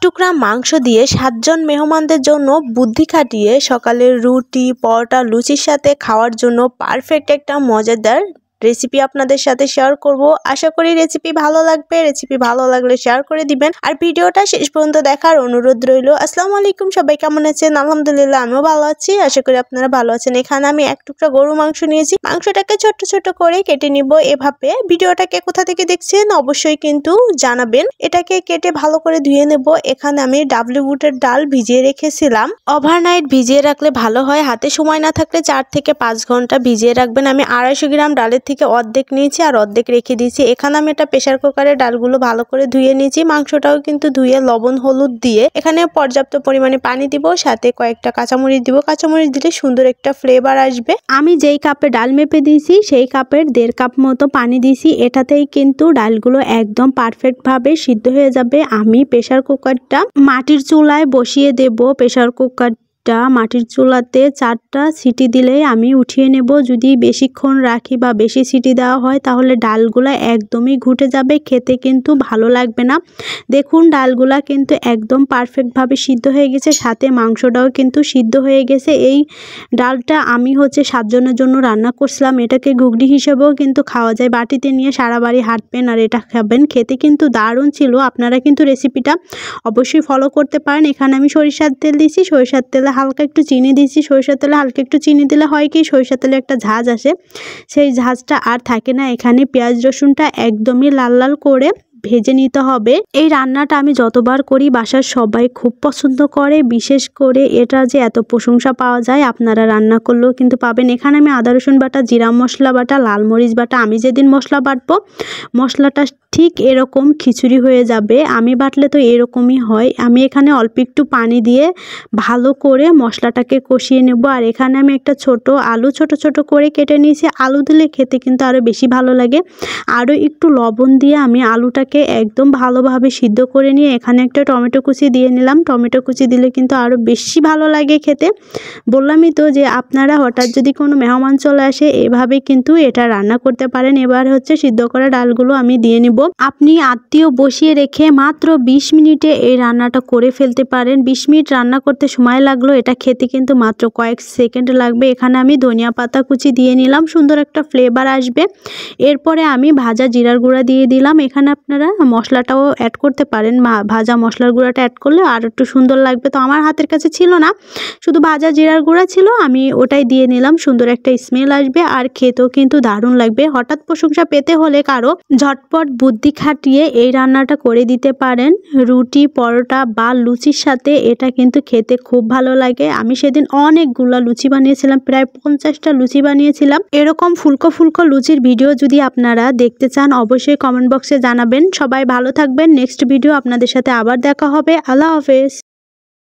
টুকরা মাংস দিয়ে 7 জন মেহমানদের জন্য বুদ্ধি খাটিয়ে সকালের রুটি, পরোটা, লুচির সাথে খাওয়ার জন্য পারফেক্ট একটা মজাদার রেসিপি আপনাদের সাথে শেয়ার করব। আশা করি রেসিপি ভালো লাগবে। রেসিপি ভালো লাগলে শেয়ার করে দিবেন আর ভিডিওটা শেষ পর্যন্ত দেখার অনুরোধ রইল। আসসালামু আলাইকুম, সবাই কেমন আছেন? আলহামদুলিল্লাহ আমিও ভালো আছি। আশা করি আপনারা ভালো আছেন। এখানে আমি 1 টুকরা গরু মাংস নিয়েছি। মাংসটাকে ছোট ছোট করে কেটে নিব এভাবে। ভিডিওটাকে কোথা থেকে দেখছেন অবশ্যই কিন্তু জানাবেন। এটাকে কেটে ভালো করে ধুয়ে নেব। এখানে আমি ডাবলি বুটের ডাল ভিজিয়ে রেখেছিলাম। ওভারনাইট ভিজিয়ে রাখলে ভালো হয়। হাতে সময় না থাকলে 4 থেকে 5 ঘন্টা ভিজিয়ে রাখবেন। আমি 250 গ্রাম ডালের থেকে অর্ধেক নিয়েছি আর অর্ধেক রেখে দিয়েছি। এখানে আমি একটা প্রেসার কুকারে ডালগুলো ভালো করে ধুয়ে নিয়েছি। মাংসটাও কিন্তু ধুয়ে লবণ হলুদ দিয়ে এখানে পর্যাপ্ত পরিমাণে পানি দিব, সাথে কয়েকটা কাঁচামরিচ দিব। কাঁচামরিচ দিলে সুন্দর একটা ফ্লেভার আসবে। আমি যেই কাপে ডাল মেপে দিয়েছি সেই কাপের 1.5 কাপ মতো পানি দিয়েছি। এটাতেই কিন্তু ডালগুলো একদম পারফেক্ট ভাবে সিদ্ধ হয়ে যাবে। আমি প্রেসার কুকারটা মাটির চুলায় বসিয়ে দেব। প্রেসার কুকার মাটির চুলাতে 4টা সিটি দিলেই আমি উঠিয়ে নেব। যদি বেশিক্ষণ রাখি বা বেশি সিটি দেওয়া হয় তাহলে ডালগুলা একদমই ঘুটে যাবে, খেতে কিন্তু ভালো লাগবে না। দেখুন ডালগুলা কিন্তু একদম পারফেক্টভাবে সিদ্ধ হয়ে গেছে, সাথে মাংসটাও কিন্তু সিদ্ধ হয়ে গেছে। এই ডালটা আমি 7 জনের জন্য রান্না করছিলাম। এটাকে ঘুগনি হিসেবেও কিন্তু খাওয়া যায়। বাটিতে নিয়ে সারা বাড়ি হাঁটবেন আর এটা খাবেন, খেতে কিন্তু দারুণ ছিল। আপনারা কিন্তু রেসিপিটা অবশ্যই ফলো করতে পারেন। এখানে আমি সরিষার তেল দিয়েছি। সরিষার তেলে হালকা একটু চিনি দিয়েছি। সরিষার তেলে হালকা একটু চিনি দিলে হয় কি, সরিষার তেলে একটা ঝাঁজ আসে, সেই ঝাঁজটা আর থাকে না। এখানে পেঁয়াজ রসুনটা একদমই লাল লাল করে ভেজে নিতে হবে। এই রান্নাটা আমি যতবার করি বাসার সবাই খুব পছন্দ করে। বিশেষ করে এটা যে এত প্রশংসা পাওয়া যায় আপনারা রান্না করলেও কিন্তু পাবেন। এখানে আমি আদা রসুন বাটা, জিরা মশলা বাটা, লাল মরিচ বাটা, আমি যেদিন মশলা বাটবো মশলাটা ঠিক এরকম খিচুড়ি হয়ে যাবে। আমি বাটলে তো এরকমই হয়। আমি এখানে অল্প একটু পানি দিয়ে ভালো করে মশলাটাকে কষিয়ে নেব। আর এখানে আমি একটা ছোট আলু ছোট ছোট করে কেটে নিয়েছি। আলু দিলে খেতে কিন্তু আরও বেশি ভালো লাগে। আরও একটু লবণ দিয়ে আমি আলুটাকে একদম ভালোভাবে সিদ্ধ করে নিয়ে এখানে একটা টমেটো কুচি দিয়ে নিলাম। টমেটো কুচি দিলে কিন্তু আরও বেশি ভালো লাগে খেতে। বললামই তো যে আপনারা হঠাৎ যদি কোনো মেহমান চলে আসে এভাবে কিন্তু এটা রান্না করতে পারেন। এবার সিদ্ধ করা ডালগুলো আমি দিয়ে নিব। আপনি আত্মীয় বসিয়ে রেখে মাত্র 20 মিনিটে এই রান্নাটা করে ফেলতে পারেন। 20 মিনিট রান্না করতে সময় লাগলো, এটা খেতে কিন্তু মাত্র কয়েক সেকেন্ড লাগবে। এখানে আমি ধনিয়া পাতা কুচি দিয়ে নিলাম, সুন্দর একটা ফ্লেভার আসবে। এরপরে আমি ভাজা জিরার গুঁড়া দিয়ে দিলাম। এখানে আপনারা মশলাটাও অ্যাড করতে পারেন। ভাজা মশলার গুঁড়াটা অ্যাড করলে আর একটু সুন্দর লাগবে। তো আমার হাতের কাছে ছিল না, শুধু ভাজা জিরার গুঁড়া ছিল, আমি ওটাই দিয়ে নিলাম। সুন্দর একটা স্মেল আসবে আর খেতেও কিন্তু দারুণ লাগবে। হঠাৎ প্রশংসা পেতে হলে কারো ঝটপট বুদ্ধি খাটিয়ে এই রান্নাটা করে দিতে পারেন। রুটি, পরোটা বা লুচির সাথে এটা কিন্তু খেতে খুব ভালো লাগে। আমি সেদিন অনেকগুলা লুচি বানিয়েছিলাম, প্রায় 50টা লুচি বানিয়েছিলাম। এরকম ফুলকো ফুলকো লুচির ভিডিও যদি আপনারা দেখতে চান অবশ্যই কমেন্ট বক্সে জানাবেন। সবাই ভালো থাকবেন। নেক্সট ভিডিও আপনাদের সাথে আবার দেখা হবে। আল্লাহ হাফেজ।